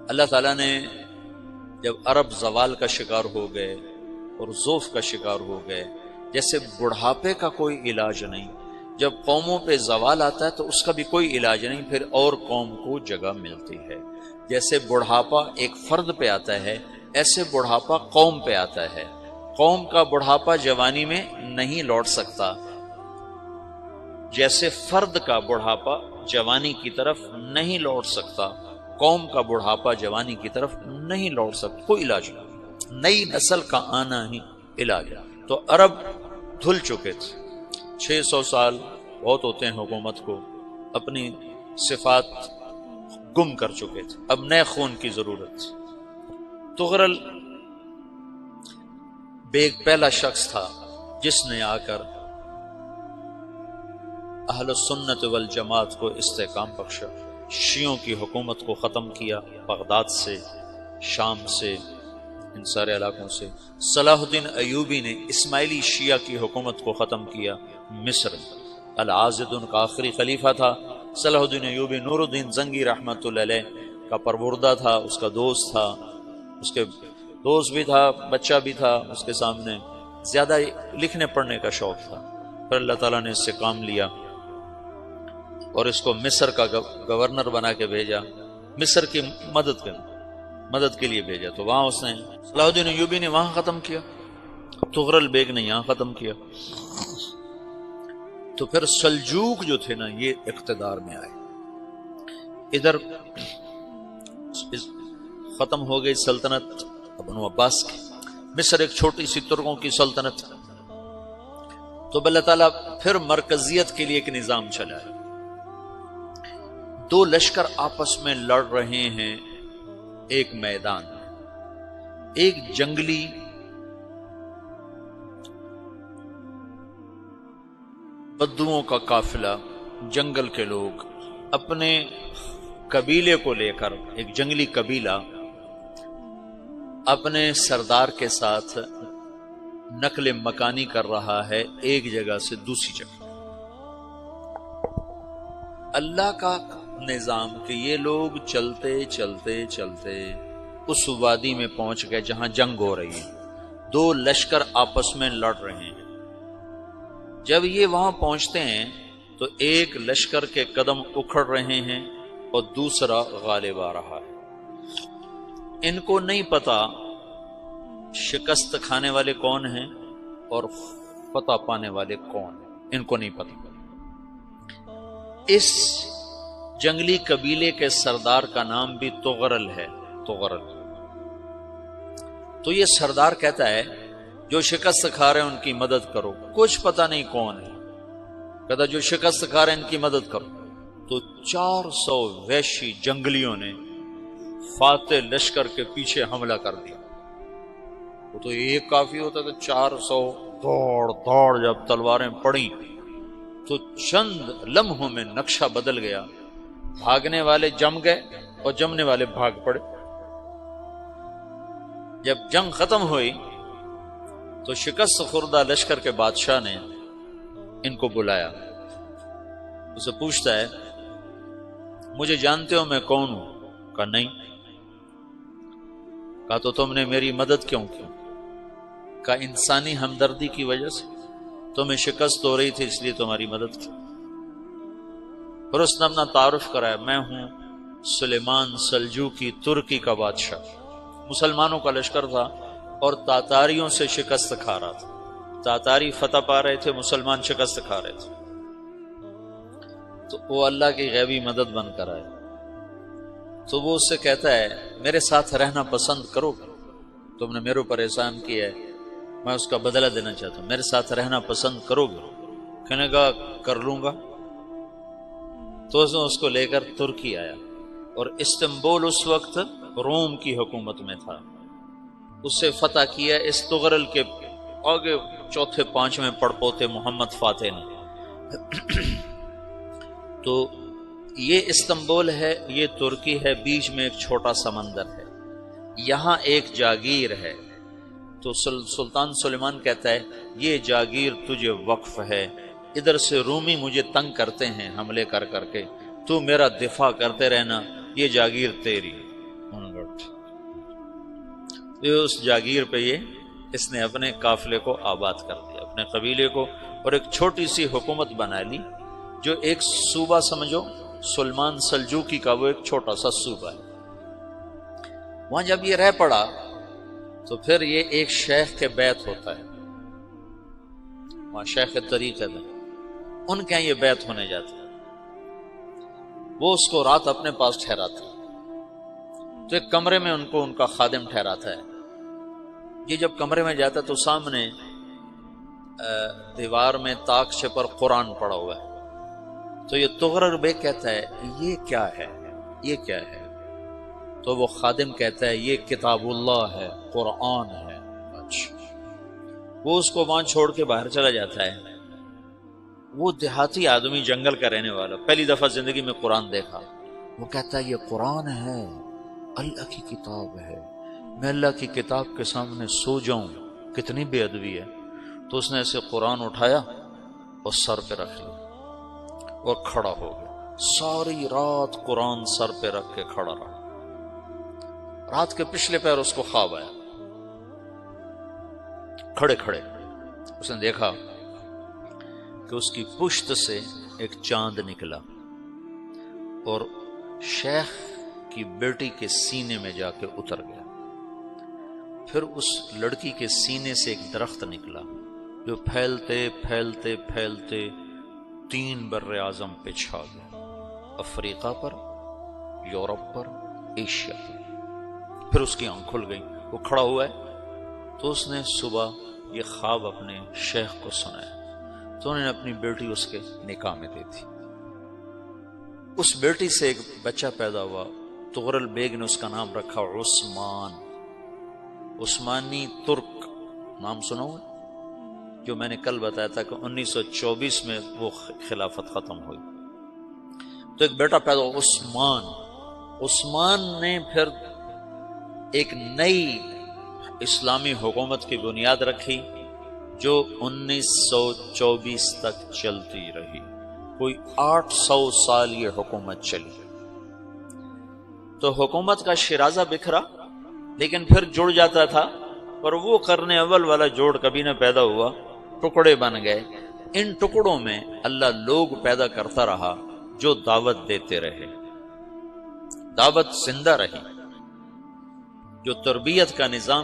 اللہ تعالیٰ نے جب عرب زوال کا شکار ہو گئے اور ضعف کا شکار ہو گئے، جیسے بڑھاپے کا کوئی علاج نہیں، جب قوموں پہ زوال آتا ہے تو اس کا بھی کوئی علاج نہیں، پھر اور قوم کو جگہ ملتی ہے۔ جیسے بڑھاپا ایک فرد پہ آتا ہے، ایسے بڑھاپا قوم پہ آتا ہے۔ قوم کا بڑھاپا جوانی میں نہیں لوٹ سکتا، جیسے فرد کا بڑھاپا جوانی کی طرف نہیں لوٹ سکتا، قوم کا بڑھاپا جوانی کی طرف نہیں لوٹ سکتا۔ کوئی علاج نہیں، نئی نسل کا آنا ہی علاج ہے۔ تو عرب دھل چکے تھے، 600 سال بہت ہوتے ہیں حکومت کو، اپنی صفات گم کر چکے تھے، اب نئے خون کی ضرورت تھی۔ تغرل بیگ پہلا شخص تھا جس نے آ کر اہل السنت والجماعت کو استحکام بخشا، شیعوں کی حکومت کو ختم کیا، بغداد سے، شام سے، ان سارے علاقوں سے۔ صلاح الدین ایوبی نے اسماعیلی شیعہ کی حکومت کو ختم کیا، مصر۔ العاضد ان کا آخری خلیفہ تھا صلاح الدین ایوبی، نور الدین زنگی رحمۃ اللہ علیہ کا پروردہ تھا، اس کا دوست تھا، اس کے دوست بھی تھا، بچہ بھی تھا اس کے سامنے، زیادہ لکھنے پڑھنے کا شوق تھا۔ پھر اللہ تعالیٰ نے اس سے کام لیا اور اس کو مصر کا گورنر بنا کے بھیجا، مصر کی مدد کے لیے بھیجا، تو وہاں اس نے صلاح الدین ایوبی نے وہاں ختم کیا، تغرل بیگ نے یہاں ختم کیا۔ تو پھر سلجوق جو تھے نا یہ اقتدار میں آئے، ادھر ختم ہو گئی سلطنت بنو عباس کی، مصر ایک چھوٹی سی ترکوں کی سلطنت، تو اللہ تعالیٰ پھر مرکزیت کے لیے ایک نظام چلائے۔ دو لشکر آپس میں لڑ رہے ہیں ایک میدان میں، ایک جنگلی بدوؤں کا قافلہ، جنگل کے لوگ اپنے قبیلے کو لے کر، ایک جنگلی قبیلہ اپنے سردار کے ساتھ نقل مکانی کر رہا ہے ایک جگہ سے دوسری جگہ۔ اللہ کا نظام کہ یہ لوگ چلتے چلتے چلتے اس وادی میں پہنچ گئے جہاں جنگ ہو رہی ہے، دو لشکر آپس میں لڑ رہے ہیں۔ جب یہ وہاں پہنچتے ہیں تو ایک لشکر کے قدم اکھڑ رہے ہیں اور دوسرا غالب آ رہا ہے۔ ان کو نہیں پتا شکست کھانے والے کون ہیں اور فتح پانے والے کون ہیں، ان کو نہیں پتا۔ اس جنگلی قبیلے کے سردار کا نام بھی تغرل ہے، تغرل۔ تو یہ سردار کہتا ہے جو شکست کھا رہے ہیں ان کی مدد کرو، کچھ پتہ نہیں کون ہے، کہتا جو شکست کھا رہے ہیں ان کی مدد کرو۔ تو 400 وحشی جنگلیوں نے فاتح لشکر کے پیچھے حملہ کر دیا۔ وہ تو ایک کافی ہوتا تھا، 400 دوڑ دوڑ جب تلواریں پڑیں تو چند لمحوں میں نقشہ بدل گیا، بھاگنے والے جم گئے اور جمنے والے بھاگ پڑے۔ جب جنگ ختم ہوئی تو شکست خوردہ لشکر کے بادشاہ نے ان کو بلایا، اسے پوچھتا ہے مجھے جانتے ہو میں کون ہوں؟ کہا نہیں۔ کہا تو تم نے میری مدد کیوں کی؟ کہا انسانی ہمدردی کی وجہ سے، تمہیں شکست ہو رہی تھی اس لیے تمہاری مدد کی۔ پھر اس نے اپنا تعارف کرایا، میں ہوں سلیمان سلجوقی، ترکی کا بادشاہ، مسلمانوں کا لشکر تھا اور تاتاریوں سے شکست کھا رہا تھا، تاتاری فتح پا رہے تھے، مسلمان شکست کھا رہے تھے، تو وہ اللہ کی غیبی مدد بن کر آئے۔ تو وہ اس سے کہتا ہے میرے ساتھ رہنا پسند کرو گے؟ تم نے میرے اوپر احسان کیا ہے، میں اس کا بدلہ دینا چاہتا ہوں، میرے ساتھ رہنا پسند کرو گے؟ کہنے کا کر لوں گا۔ تو اس کو لے کر ترکی آیا، اور استنبول اس وقت روم کی حکومت میں تھا، اسے فتح کیا اس تغرل کے آگے چوتھے پانچویں پڑپوتے محمد فاتح نے۔ تو یہ استنبول ہے، یہ ترکی ہے، بیچ میں ایک چھوٹا سمندر ہے، یہاں ایک جاگیر ہے۔ تو سلطان سلیمان کہتا ہے یہ جاگیر تجھے وقف ہے، ادھر سے رومی مجھے تنگ کرتے ہیں حملے کر کر کے، تو میرا دفاع کرتے رہنا، یہ جاگیر تیری۔ اس جاگیر پہ اس نے اپنے قافلے کو آباد کر دیا، اپنے قبیلے کو، اور ایک چھوٹی سی حکومت بنا لی، جو ایک صوبہ سمجھو سلمان سلجوقی کا، وہ ایک چھوٹا سا صوبہ ہے۔ وہاں جب یہ رہ پڑا تو پھر یہ ایک شیخ کے بیت ہوتا ہے، وہاں شیخ طریقہ ہے، ان کے یہ بیت ہونے جاتا ہے، وہ اس کو رات اپنے پاس ٹھہراتا ہے، تو ایک کمرے میں ان کو ان کا خادم ٹھہراتا ہے۔ یہ جب کمرے میں جاتا ہے تو سامنے دیوار میں طاقچے پر قرآن پڑا ہوا ہے، تو یہ تغرل بیگ کہتا ہے یہ کیا ہے، یہ کیا ہے؟ تو وہ خادم کہتا ہے یہ کتاب اللہ ہے، قرآن ہے۔ اچھا، وہ اس کو وہاں چھوڑ کے باہر چلا جاتا ہے۔ وہ دیہاتی آدمی، جنگل کا رہنے والا، پہلی دفعہ زندگی میں قرآن دیکھا، وہ کہتا ہے یہ قرآن ہے، اللہ کی کتاب ہے، میں اللہ کی کتاب کے سامنے سو جاؤں، کتنی بے ادبی ہے۔ تو اس نے ایسے قرآن اٹھایا اور سر پہ رکھ لیا اور کھڑا ہو گیا، ساری رات قرآن سر پہ رکھ کے کھڑا رہا۔ رات کے پچھلے پہر اس کو خواب آیا، کھڑے کھڑے اس نے دیکھا کہ اس کی پشت سے ایک چاند نکلا اور شیخ کی بیٹی کے سینے میں جا کے اتر گیا۔ پھر اس لڑکی کے سینے سے ایک درخت نکلا جو پھیلتے پھیلتے پھیلتے 3 بر اعظم پہ چھا گیا، افریقہ پر، یورپ پر، ایشیا پر۔ پھر اس کی آنکھ کھل گئی، وہ کھڑا ہوا ہے، تو اس نے صبح یہ خواب اپنے شیخ کو سنایا، تو انہوں نے اپنی بیٹی اس کے نکاح میں دی تھی۔ اس بیٹی سے ایک بچہ پیدا ہوا، تغرل بیگ نے اس کا نام رکھا عثمان، عثمانی ترک نام سنا ہوا، جو میں نے کل بتایا تھا کہ 1924 میں وہ خلافت ختم ہوئی۔ تو ایک بیٹا پیدا ہوا عثمان۔ عثمان نے پھر ایک نئی اسلامی حکومت کی بنیاد رکھی جو 1924 تک چلتی رہی، کوئی 800 سال یہ حکومت چلی۔ تو حکومت کا شیرازہ بکھرا، لیکن پھر جڑ جاتا تھا، اور وہ قرن اول والا جوڑ کبھی نہ پیدا ہوا، ٹکڑے بن گئے۔ ان ٹکڑوں میں اللہ لوگ پیدا کرتا رہا جو دعوت دیتے رہے، دعوت زندہ رہی، جو تربیت کا نظام